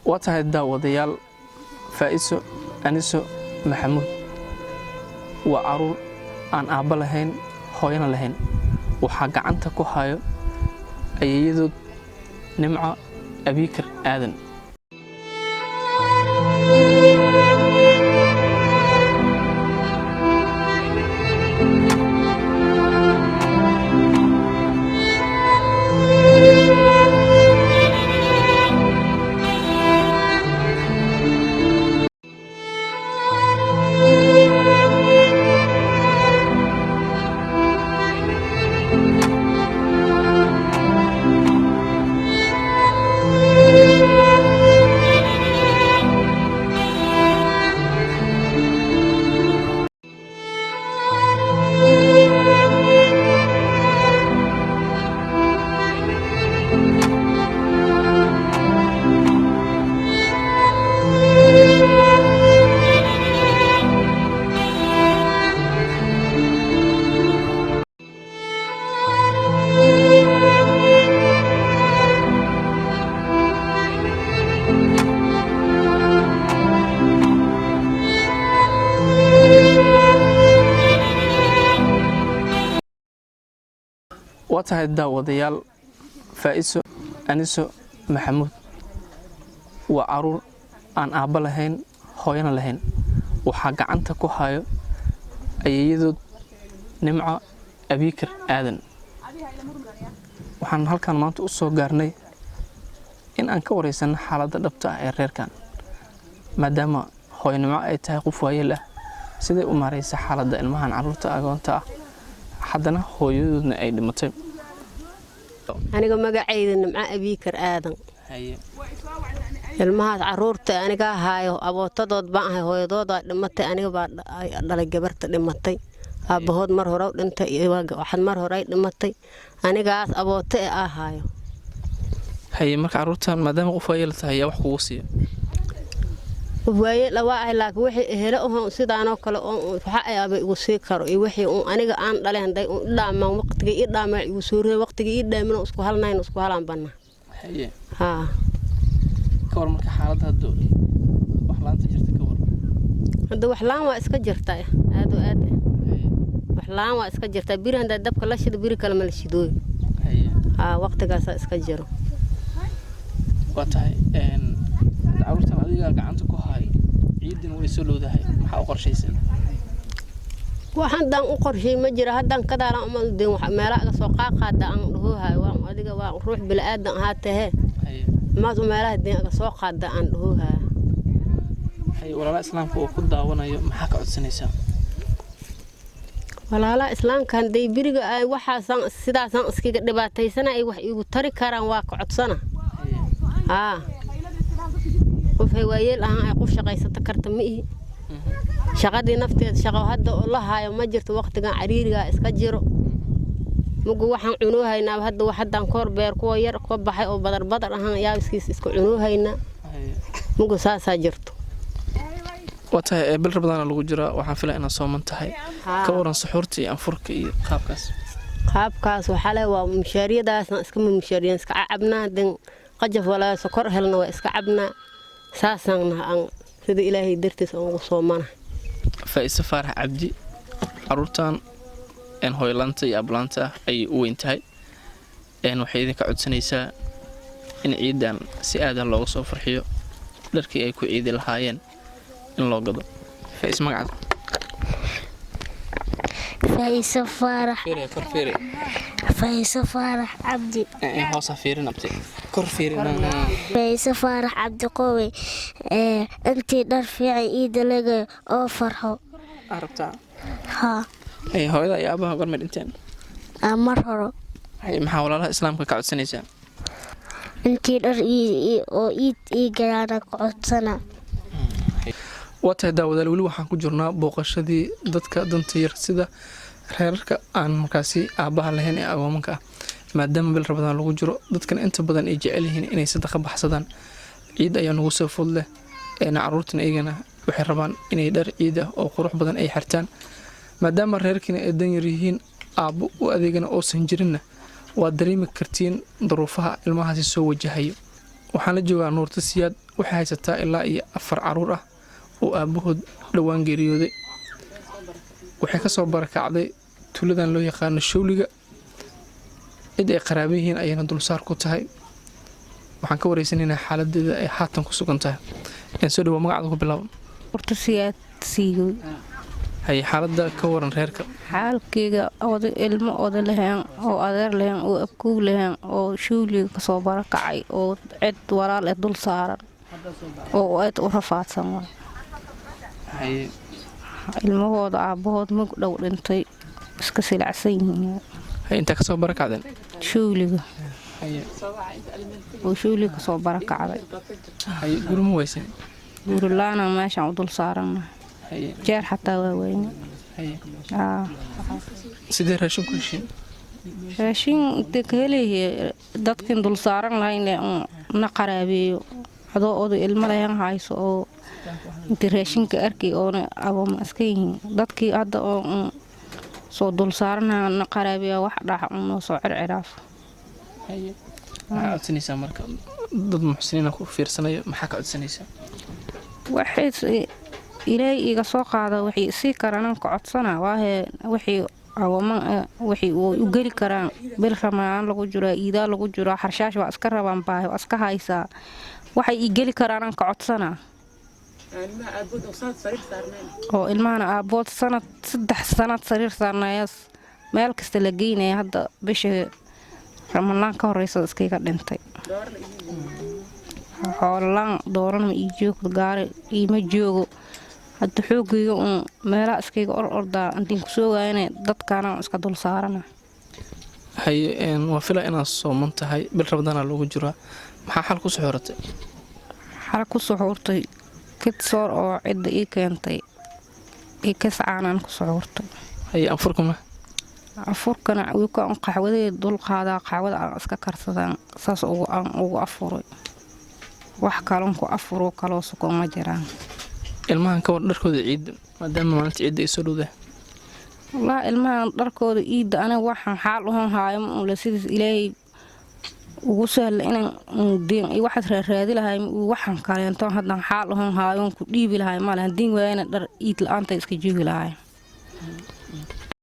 واتهاي داوديال فائسو أنيسو محمود وعرور aan aabba lahayn hooyana lahayn waxa gacanta ku hayo ayeeyadood nimco abikar aadan واتهاي داوديال فائسو أنيسو محمود وعرور aan aabba lahayn hooyana lahayn waxa gacanta ku hayo ayeeyadood nimco abikar aadan waxaan halkan maanta u soo gaarnay in aan ka wareysano xaaladda dhabta ah ee reerkan maadaama hooyanimo ay tahay qof waayeel ah sidee u maareysa xaaladda ilmahan carruurta agoonta ah haddana hooyadoodna ay dhimatay aniga magacayda nimco abikar aadan ilmahaas carruurta aniga haayo abootadood baan ahay hooyadooda dhimatay aniga baa dhalay gabarta dhimatay aabahood mar hore dhintay waxaan mar hore dhimatay anigaas aboote ah haayo haye marka carruurtan maadaama qof waayeel tahay wax kugu siiyo waayeel waa ay laakiin wixii helo oo sidaanoo kale oo waxa ay aba igu sii karo iyo wixii aniga aan dhalay handay dhaamaan waqtiga ii dhaamaa igu soo reey waqtiga ii dhaamina isku halnayn isku halaan banna haye ha kawar marka xaaladda hadda wax laanta jirta kawar hadda wax laan waa iska jirtaa aad wax laan waa iska jirtaa bir handa dabka la shido bir kale ma la shidooy ha waqtigaas iska jiro watahay carruurtan adiga gacanta ku hayo ciidin way soo dhowdahay maxaa u qorshaysan waxaan daan u qorshay ma jira haddaan ka daalan uma deen wax meelaha soo qaaqaada aan dhahohay waa adiga waa ruux bil aadan ahaatee ما زو meelaha deen aga soo qaada aan dhahohay hay walaalaha islaamka oo ku daawanayo maxaa ka codsanaysaa walaalaha islaamka haday biriga ay waxaasan sidaasan iskaga dhibaataysanay wax igu tari karaan waa ka codsana qofay waayeel ahaan ay qof shaqaysata karta ma ihi shaqadii nafteed shaqo hadda oo la haayo ma jirto waqtigan cariiriga iska jiro mugu waxaan cunoohaynaa hadda waxaan koor beer kuwa yar ku baxay oo badar ahaan yaabiskiis isku cunoohaynaa mugu saasa jirto watahay bil rabadana lagu jira waxaan filaa inaa sooman tahay ka waran suxuurta iyo anfurka iyo qaabkaas waxa la waa mushaariyadaas iska mushaariyan iska cabnaa dan qajaf wala sokor helna waa iska cabnaa saasana aan sida ilaahay dartiis ugu soomana Faiso Faarax Cabdi carruurtan hooyalanta iyo ablanta ay u weyn tahay waxay idinka codsanaysaa in ciidan si aadan looga soo farxiyo dharkii ay ku ciidi lahaayeen in loo gado Faiso magacaada Faiso Faarax Cabdi hoosa fiirin abti kor fiirin Faiso Faarax Cabdi qowe intii dhar fiican ciid laga oo farxo arabta ha ay hooyada iyo aabaha gormad intaan amar horo ay maxaa walaalaha islaamka ka codsanaysaa intii dhar oo ciid garaana ka codsana wata daawadaal wali waxaan ku jirnaa booqashadii dadka danta yar sida reerarka aan markaasi aabaha lahayn ee agoomanka ah maadaama bil rabadaan lagu jiro dadkan inta badan ay jecel yihiin inay sadaqa baxsadaan ciid ayaa nagu soo fudud leh carruurtan iyagana waxay rabaan inay dhar ciid ah oo qurux badan ay xirtaan maadaama reerkina ay dan yar yihiin aabbo u adeegana oosan jirinna waa dareemi kartiin duruufaha ilmahaasi soo wajahayo waxaan la joogaa Nuurta Siyaad waxay haysataa ilaa iyo 4 caruur ah oo aabahood dhawaan geeriyooday waxay ka soo barakacday tuuladan loo yaqaan Shawliga cid ay qaraabo yihiin ayayna dulsaar ku tahay waxaan ka wareysanaynaa xaaladeeda ay haatan ku sugan tahay in soo dhawo magacaada ku bilaabo Nuurta Siyaad siigo hay xaaladda ka waran reerka xaalkeyga oday ilmo oday leheen oo adeer leheen oo abkow leheen oo Shawliga ka soo barakacay oo cid walaal ee dul saaran oo aad u rafaadsan hay ilmahooda aabahood mag dhow dhintay iska silacsan yihiin hay inta ka soo barakacdeen Shawliga hay oo Shawliga ka soo barakacday hay gurmo weysan gurulaana meeshaan u dul saaran hay jeer xataa waa weyn hay ah sidee raashin ku heshiin raashin kaleeyahay dadkan dul saaran lahayn na qaraabeeyo adoo oday ilmo leheen hayso oo inta raashinka arkay oo abooma iska yihiin dadkii hadda oo soo dul saarana na qaraabeeyo wax dhax noo soo circiraaf hay maxaa codsanaysaa marka dad muxsiniina ku fiirsanaya maxaa ka codsanaysaa waxay ilaahay iga soo qaada wixii si karaan ka codsana waahe wixii awama wixii u gali karaan bil ramadaan lagu jiro iidaa lagu jiro xarshaash waa iska rabaan baahay waa iska haysaa waxay ii gali karaan ka codsana oo ilmaana aabood sanad 3 sanad sariir saarnaayas meel kasta la geynaya hadda bishii ramadaan ka horeysa iskaga dhintay xoolaan dooran ma ii joogto gaari iima joogo hadda xoogayga meelaha iskaga ordaa intiin ku soo waayeen dadkaana iska dul saarana hay waa filaa inaad sooman tahay bil rabadana lagu jiro maxaa xal ku soo xortay xal ku soo xortay kid soor oo cid ii keentay ee ka saacan ku soo xortay hay afurkana uu ka qaxwadee dul qaada qaxwada iska karsadaan saas ugu afuray wax kaloon ku afuro kaloo suko ma jiraan ilmahan ka war dharkooda ciid maadaama maalinta ciid ay soo dhowdahay والله ilmahan dharkooda iida ana waxaan xaal u haayo la sidii ilaahay ugu sahal inaan diin waxaad raadi lahaay waxaan kaleento hadan xaal u haayo ku dhiibi lahaay ma lahan diin waayna dhar iid la'aanta iska joogi lahaay